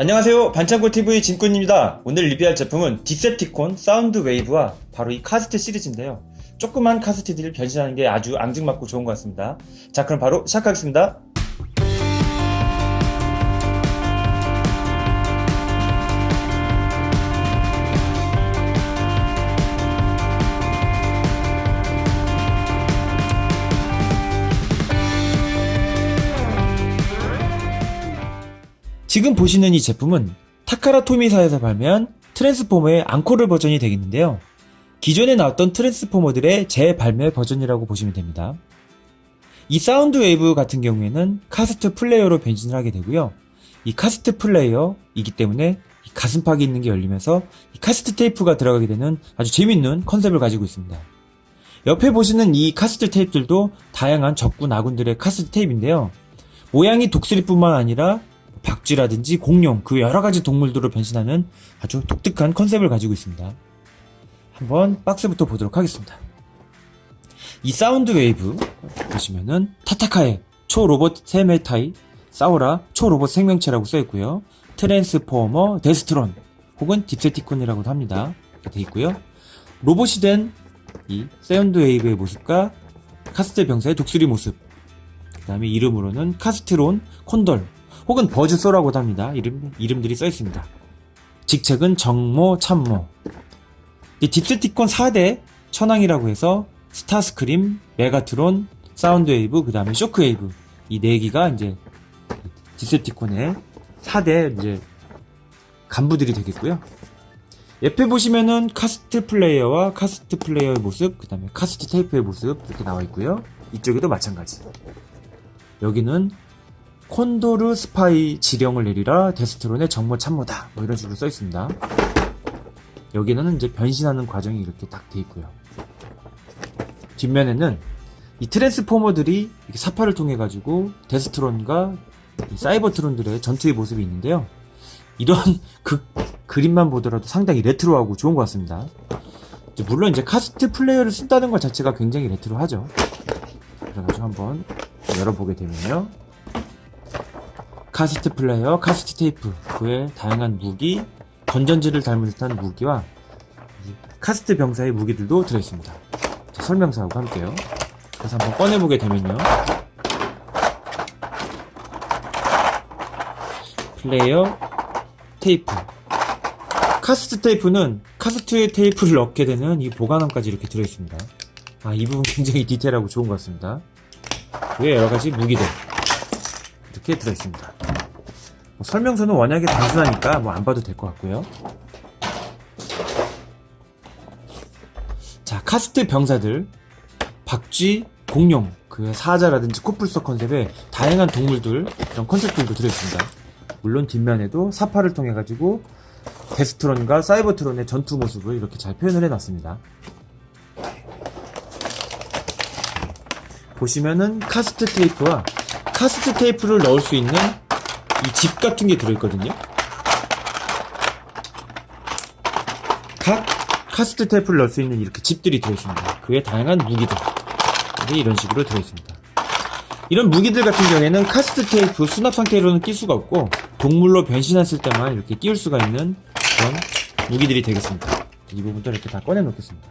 안녕하세요, 반창고TV 진꾼입니다. 오늘 리뷰할 제품은 디셉티콘 사운드 웨이브와 바로 이 카스트 시리즈인데요. 조그만 카스트들이 변신하는 게 아주 앙증맞고 좋은 것 같습니다. 자, 그럼 바로 시작하겠습니다. 지금 보시는 이 제품은 타카라 토미사에서 발매한 트랜스포머의 앙코르 버전이 되겠는데요. 기존에 나왔던 트랜스포머들의 재발매 버전이라고 보시면 됩니다. 이 사운드 웨이브 같은 경우에는 카스트 플레이어로 변신을 하게 되고요. 이 카스트 플레이어이기 때문에 이 가슴팍이 있는 게 열리면서 이 카스트 테이프가 들어가게 되는 아주 재밌는 컨셉을 가지고 있습니다. 옆에 보시는 이 카스트 테이프들도 다양한 적군 아군들의 카스트 테이프인데요. 모양이 독수리뿐만 아니라 박쥐라든지 공룡, 그 여러가지 동물들로 변신하는 아주 독특한 컨셉을 가지고 있습니다. 한번 박스부터 보도록 하겠습니다. 이 사운드 웨이브 보시면은 타타카의 초로봇 세메타이, 사우라 초로봇 생명체라고 써있고요. 트랜스포머 데스트론 혹은 딥세티콘이라고도 합니다. 이렇게 되어 있고요. 로봇이 된 이 사운드 웨이브의 모습과 카스트 병사의 독수리 모습, 그 다음에 이름으로는 카스트론, 콘돌 혹은 버즈소라고도 합니다. 이름들이 써있습니다. 직책은 정모, 참모. 이 딥세티콘 4대 천왕이라고 해서 스타스크림, 메가트론, 사운드웨이브, 그 다음에 쇼크웨이브, 이 4기가 이제 딥세티콘의 4대 이제 간부들이 되겠고요. 옆에 보시면은 카스트 플레이어와 카스트 플레이어의 모습, 그 다음에 카스트 테이프의 모습 이렇게 나와 있고요. 이쪽에도 마찬가지. 여기는 콘도르 스파이 지령을 내리라 데스트론의 정모 참모다, 뭐 이런 식으로 써 있습니다. 여기는 이제 변신하는 과정이 이렇게 딱 돼 있고요. 뒷면에는 이 트랜스포머들이 이렇게 사파를 통해 가지고 데스트론과 이 사이버트론들의 전투의 모습이 있는데요. 이런 그림만 보더라도 상당히 레트로하고 좋은 것 같습니다. 물론 이제 카스트 플레이어를 쓴다는 것 자체가 굉장히 레트로하죠. 그래가지고 한번 열어보게 되면요. 카스트 플레이어, 카스트 테이프, 그의 다양한 무기, 건전지를 닮은 듯한 무기와 카스트 병사의 무기들도 들어있습니다. 자, 설명서하고 함께요. 그래서 한번 꺼내보게 되면요. 플레이어, 테이프. 카스트 테이프는 카스트 테이프를 넣게 되는 이 보관함까지 이렇게 들어있습니다. 아, 이 부분 굉장히 디테일하고 좋은 것 같습니다. 그에 여러가지 무기들 이렇게 들어있습니다. 설명서는 워낙에 단순하니까 안 봐도 될 것 같고요. 자, 카스트 병사들, 박쥐, 공룡, 그 사자라든지 코뿔소 컨셉의 다양한 동물들, 이런 컨셉들도 들어있습니다. 물론 뒷면에도 사파를 통해 가지고 데스트론과 사이버트론의 전투 모습을 이렇게 잘 표현을 해놨습니다. 보시면은 카스트 테이프와 카스트 테이프를 넣을 수 있는 이 집 같은 게 들어있거든요. 각 카스트 테이프를 넣을 수 있는 이렇게 집들이 들어있습니다. 그에 다양한 무기들이 이런 식으로 들어있습니다. 이런 무기들 같은 경우에는 카스트 테이프 수납 상태로는 낄 수가 없고 동물로 변신했을 때만 이렇게 끼울 수가 있는 그런 무기들이 되겠습니다. 이 부분도 이렇게 다 꺼내 놓겠습니다.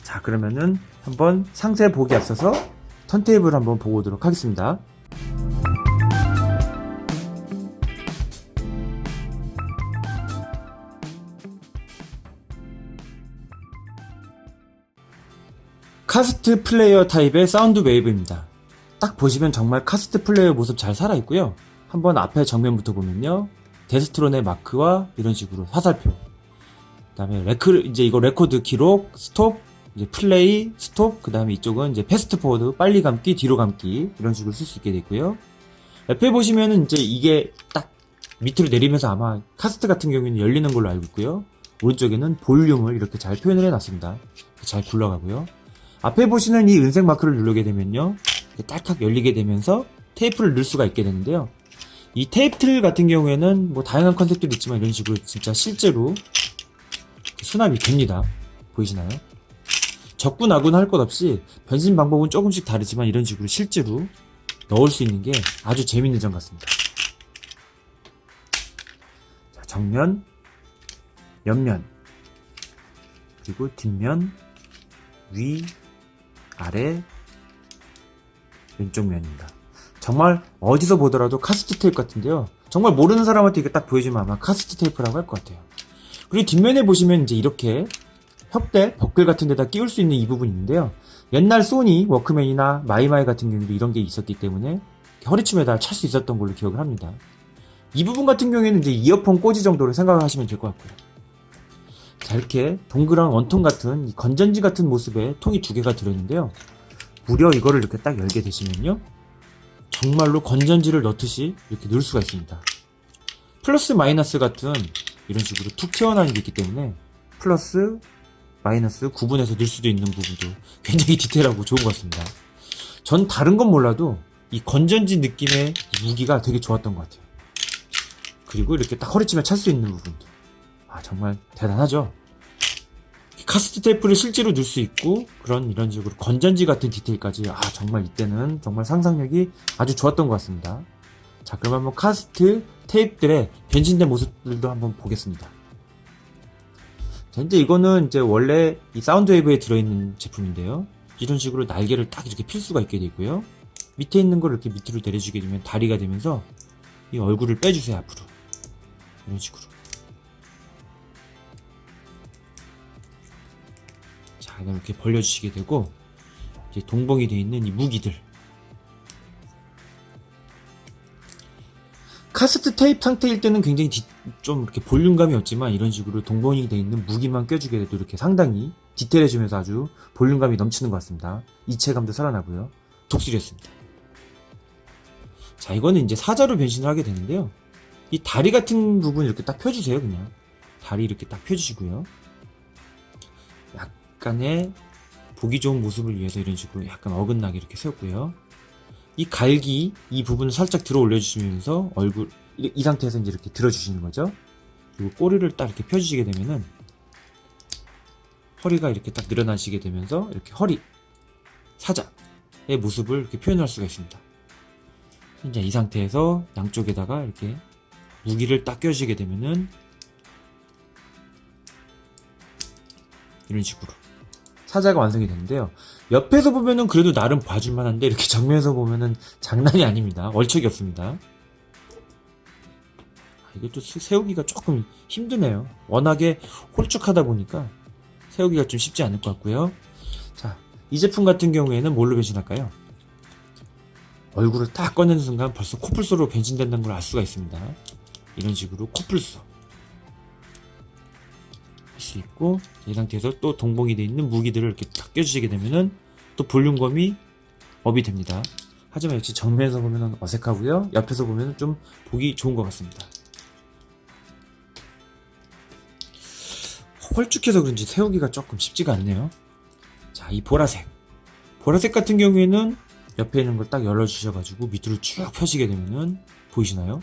자, 그러면은 한번 상세 보기 앞서서 턴테이블 한번 보고 오도록 하겠습니다. 카스트 플레이어 타입의 사운드 웨이브입니다. 딱 보시면 정말 카스트 플레이어 모습 잘 살아있고요. 한번 앞에 정면부터 보면요. 데스트론의 마크와 이런 식으로 화살표. 그 다음에 이제 이거 레코드 기록, 스톱, 이제 플레이, 스톱, 그 다음에 이쪽은 이제 패스트 포워드, 빨리 감기, 뒤로 감기, 이런 식으로 쓸 수 있게 되고요. 옆에 보시면은 이제 이게 딱 밑으로 내리면서 아마 카스트 같은 경우에는 열리는 걸로 알고 있고요. 오른쪽에는 볼륨을 이렇게 잘 표현을 해놨습니다. 잘 굴러가고요. 앞에 보시는 이 은색 마크를 누르게 되면요. 딸깍 열리게 되면서 테이프를 넣을 수가 있게 되는데요. 이 테이프들 같은 경우에는 뭐 다양한 컨셉들이 있지만 이런 식으로 진짜 실제로 수납이 됩니다. 보이시나요? 적군 아군 할 것 없이 변신 방법은 조금씩 다르지만 이런 식으로 실제로 넣을 수 있는 게 아주 재밌는 점 같습니다. 자, 정면, 옆면, 그리고 뒷면, 위, 아래, 왼쪽 면입니다. 정말 어디서 보더라도 카스트 테이프 같은데요. 정말 모르는 사람한테 이거 딱 보여주면 아마 카스트 테이프라고 할 것 같아요. 그리고 뒷면에 보시면 이제 이렇게 혁대, 버클 같은 데다 끼울 수 있는 이 부분이 있는데요. 옛날 소니, 워크맨이나 마이마이 같은 경우도 이런 게 있었기 때문에 허리춤에다 찰 수 있었던 걸로 기억을 합니다. 이 부분 같은 경우에는 이제 이어폰 꽂이 정도로 생각을 하시면 될 것 같고요. 자, 이렇게 동그란 원통 같은 건전지 같은 모습의 통이 두 개가 들어있는데요. 무려 이거를 이렇게 딱 열게 되시면요. 정말로 건전지를 넣듯이 이렇게 넣을 수가 있습니다. 플러스 마이너스 같은 이런 식으로 툭 튀어나온 게 있기 때문에 플러스 마이너스 구분해서 넣을 수도 있는 부분도 굉장히 디테일하고 좋은 것 같습니다. 전 다른 건 몰라도 이 건전지 느낌의 이 무기가 되게 좋았던 것 같아요. 그리고 이렇게 딱 허리춤에 찰 수 있는 부분도 정말 대단하죠. 카스트 테이프를 실제로 넣을 수 있고 이런 식으로 건전지 같은 디테일까지 정말 이때는 정말 상상력이 아주 좋았던 것 같습니다. 자, 그럼 한번 카스트 테이프들의 변신된 모습들도 한번 보겠습니다. 자, 이제 이거는 이제 원래 이 사운드 웨이브에 들어있는 제품인데요. 이런 식으로 날개를 딱 이렇게 필 수가 있게 되고요. 밑에 있는 걸 이렇게 밑으로 내려주게 되면 다리가 되면서 이 얼굴을 빼주세요, 앞으로. 이런 식으로. 자, 이렇게 벌려주시게 되고, 이제 동봉이 되어 있는 이 무기들. 카스트 테이프 상태일 때는 굉장히 좀 이렇게 볼륨감이 없지만 이런 식으로 동봉이 되어 있는 무기만 껴주게 돼도 이렇게 상당히 디테일해지면서 아주 볼륨감이 넘치는 것 같습니다. 이체감도 살아나고요. 독수리였습니다. 자, 이거는 이제 사자로 변신을 하게 되는데요. 이 다리 같은 부분 이렇게 딱 펴주세요, 그냥. 다리 이렇게 딱 펴주시고요. 약간의 보기 좋은 모습을 위해서 이런 식으로 약간 어긋나게 이렇게 세웠고요. 이 갈기, 이 부분을 살짝 들어 올려주시면서 얼굴, 이 상태에서 이제 이렇게 들어주시는 거죠. 그리고 꼬리를 딱 이렇게 펴주시게 되면은 허리가 이렇게 딱 늘어나시게 되면서 이렇게 허리, 사자의 모습을 이렇게 표현할 수가 있습니다. 이제 이 상태에서 양쪽에다가 이렇게 무기를 딱 껴주시게 되면은 이런 식으로 사자가 완성이 되는데요. 옆에서 보면은 그래도 나름 봐줄만 한데 이렇게 정면에서 보면은 장난이 아닙니다. 얼척이 없습니다. 이것도 세우기가 조금 힘드네요. 워낙에 홀쭉하다 보니까 세우기가 좀 쉽지 않을 것 같고요. 자, 이 제품 같은 경우에는 뭘로 변신할까요? 얼굴을 딱 꺼내는 순간 벌써 코뿔소로 변신된다는 걸 알 수가 있습니다. 이런 식으로 코뿔소 할 수 있고, 이 상태에서 또 동봉이 되어 있는 무기들을 이렇게 딱 껴주시게 되면은 또 볼륨감이 업이 됩니다. 하지만 역시 정면에서 보면 어색하고요. 옆에서 보면 좀 보기 좋은 것 같습니다. 홀쭉해서 그런지 세우기가 조금 쉽지가 않네요. 자, 이 보라색 같은 경우에는 옆에 있는 걸 딱 열어주셔가지고 밑으로 쭉 펴시게 되면은 보이시나요?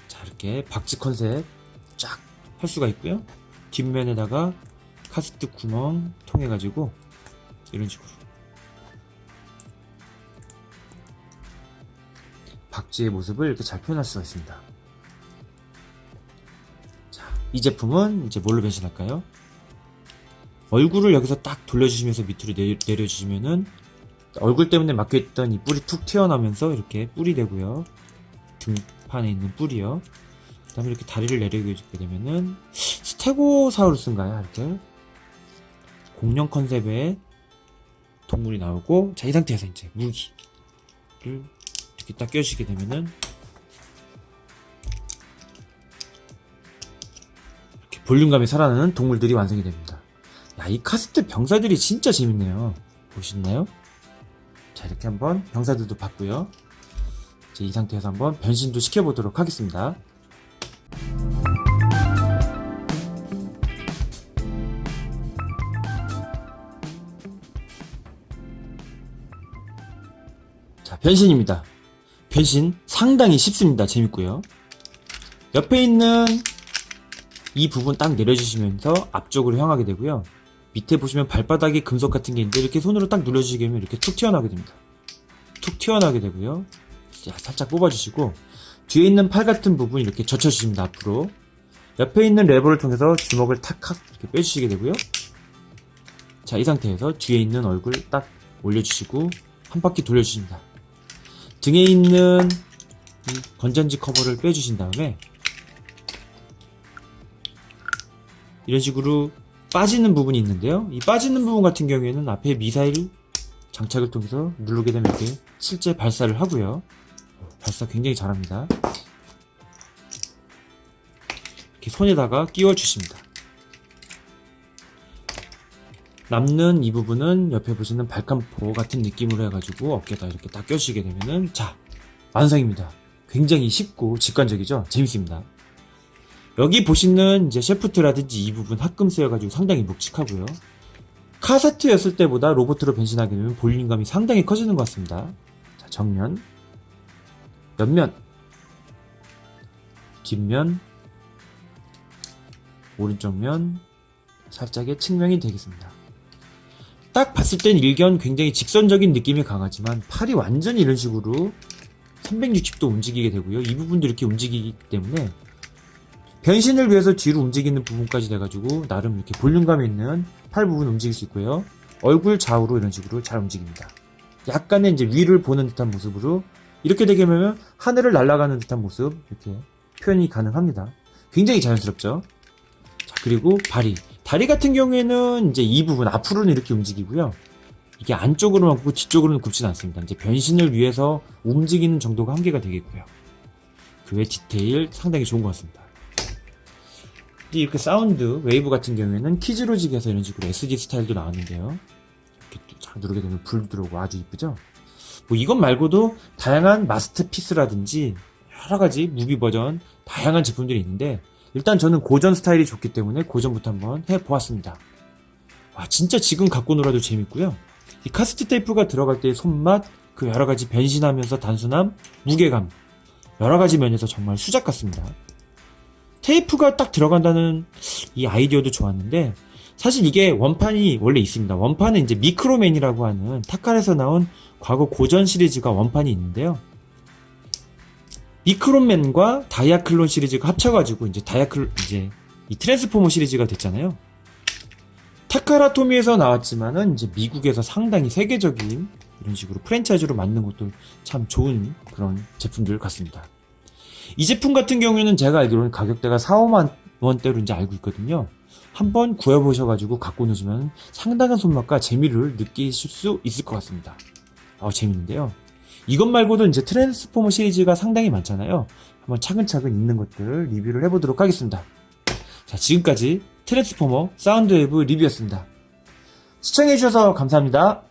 자, 이렇게 박쥐 컨셉 쫙 할 수가 있고요. 뒷면에다가 카스트 구멍 통해가지고 이런 식으로 박쥐의 모습을 이렇게 잘 표현할 수가 있습니다. 자, 이 제품은 이제 뭘로 변신할까요? 얼굴을 여기서 딱 돌려주시면서 밑으로 내려주시면은 얼굴 때문에 막혀있던 이 뿔이 툭 튀어나오면서 이렇게 뿔이 되고요. 등판에 있는 뿔이요. 그 다음에 이렇게 다리를 내려주게 되면은 스테고사우루스인가요? 이렇게 공룡 컨셉의 동물이 나오고, 자, 이 상태에서 이제 무기를 이렇게 딱 껴주시게 되면은 이렇게 볼륨감이 살아나는 동물들이 완성이 됩니다. 야, 이 카스트 병사들이 진짜 재밌네요. 보시나요? 자, 이렇게 한번 병사들도 봤고요. 이제 이 상태에서 한번 변신도 시켜보도록 하겠습니다. 자, 변신입니다. 변신 상당히 쉽습니다. 재밌고요. 옆에 있는 이 부분 딱 내려주시면서 앞쪽으로 향하게 되고요. 밑에 보시면 발바닥에 금속 같은 게 있는데 이렇게 손으로 딱 눌러주시게 되면 이렇게 툭 튀어나오게 됩니다. 툭 튀어나오게 되고요. 자, 살짝 뽑아주시고 뒤에 있는 팔 같은 부분 이렇게 젖혀주십니다. 앞으로. 옆에 있는 레버를 통해서 주먹을 탁탁 이렇게 빼주시게 되고요. 자, 이 상태에서 뒤에 있는 얼굴 딱 올려주시고 한 바퀴 돌려주십니다. 등에 있는 이 건전지 커버를 빼주신 다음에 이런 식으로 빠지는 부분이 있는데요. 이 빠지는 부분 같은 경우에는 앞에 미사일 장착을 통해서 누르게 되면 이렇게 실제 발사를 하고요. 발사 굉장히 잘합니다. 이렇게 손에다가 끼워 주십니다. 남는 이 부분은 옆에 보시는 발칸포 같은 느낌으로 해가지고 어깨에다 이렇게 딱 껴주시게 되면은 자, 완성입니다. 굉장히 쉽고 직관적이죠? 재밌습니다. 여기 보시는 이제 셰프트라든지 이 부분 합금 쓰여가지고 상당히 묵직하고요. 카세트였을 때보다 로봇으로 변신하게 되면 볼륨감이 상당히 커지는 것 같습니다. 자, 정면, 옆면, 뒷면, 오른쪽 면, 살짝의 측면이 되겠습니다. 딱 봤을 땐 일견 굉장히 직선적인 느낌이 강하지만 팔이 완전히 이런 식으로 360도 움직이게 되고요. 이 부분도 이렇게 움직이기 때문에 변신을 위해서 뒤로 움직이는 부분까지 돼가지고 나름 이렇게 볼륨감 있는 팔 부분 움직일 수 있고요. 얼굴 좌우로 이런 식으로 잘 움직입니다. 약간의 이제 위를 보는 듯한 모습으로 이렇게 되게 되면 하늘을 날아가는 듯한 모습 이렇게 표현이 가능합니다. 굉장히 자연스럽죠. 자, 그리고 다리 같은 경우에는 이제 이 부분 앞으로는 이렇게 움직이고요. 이게 안쪽으로만 굽고 뒤쪽으로는 굽지는 않습니다. 이제 변신을 위해서 움직이는 정도가 한계가 되겠고요. 그 외 디테일 상당히 좋은 것 같습니다. 이렇게 사운드 웨이브 같은 경우에는 키즈로직에서 이런 식으로 SD 스타일도 나왔는데요. 이렇게 쫙 누르게 되면 불 들어오고 아주 이쁘죠? 뭐 이것 말고도 다양한 마스터피스라든지 여러가지 무비 버전 다양한 제품들이 있는데 일단 저는 고전 스타일이 좋기 때문에 고전부터 한번 해보았습니다. 와, 진짜 지금 갖고 놀아도 재밌고요. 이 카세트 테이프가 들어갈 때의 손맛, 그 여러가지 변신하면서 단순함, 무게감 여러가지 면에서 정말 수작 같습니다. 테이프가 딱 들어간다는 이 아이디어도 좋았는데 사실 이게 원판이 원래 있습니다. 원판은 이제 미크로맨이라고 하는 타칼에서 나온 과거 고전 시리즈가 원판이 있는데요. 미크로맨과 다이아클론 시리즈가 합쳐가지고 이제 이 트랜스포머 시리즈가 됐잖아요. 타카라 토미에서 나왔지만은 이제 미국에서 상당히 세계적인 이런 식으로 프랜차이즈로 만든 것도 참 좋은 그런 제품들 같습니다. 이 제품 같은 경우에는 제가 알기로는 가격대가 4, 5만 원대로 이제 알고 있거든요. 한번 구해보셔가지고 갖고 노시면 상당한 손맛과 재미를 느끼실 수 있을 것 같습니다. 재밌는데요. 이것 말고도 이제 트랜스포머 시리즈가 상당히 많잖아요. 한번 차근차근 있는 것들 리뷰를 해보도록 하겠습니다. 자, 지금까지 트랜스포머 사운드 웨이브 리뷰였습니다. 시청해주셔서 감사합니다.